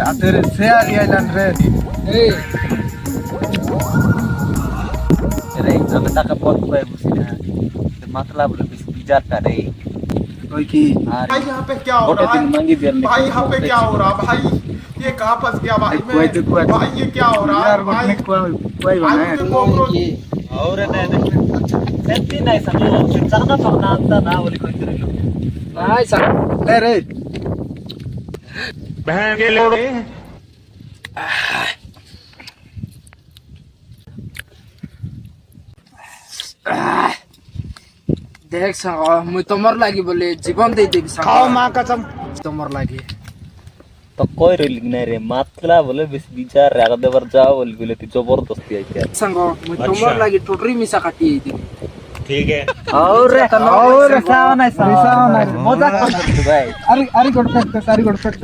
আতের সে আর আইলান রে এই রে আমি টাকা পথ পাই বুঝি না मतलब बिजार रे ওই কি আর भाई यहाँ पे क्या हो गोटे रहा दिन है मांगी दिया भाई यहाँ पे क्या हो रहा है भाई ये कहाँ फंस गया भाई मैं कोई तो कोई भाई ये क्या हो रहा है यार भाई बटने कोई भाई बना मुझे कॉकरोच কি और सेंती नहीं समझो चाहना तो ना आता ना बोली कोई तेरे लो নাই স্যার রে রে দেখ সাঙ্গ মুই তোমার লাগি বলে জীবন দেই দেবি সাঙ্গ খাও মা কসম তোমার লাগি तो कोई रोल नहीं रे मतलब बोले बस बिचार रे आगे बार जाओ बोली बोले ती जबरदस्ती आई क्या সাঙ্গ মুই তোমার লাগি টোটরি মিশা কাটি দিবি और सावन है सावन है। मजाक कर भाई अरे अरे गडफट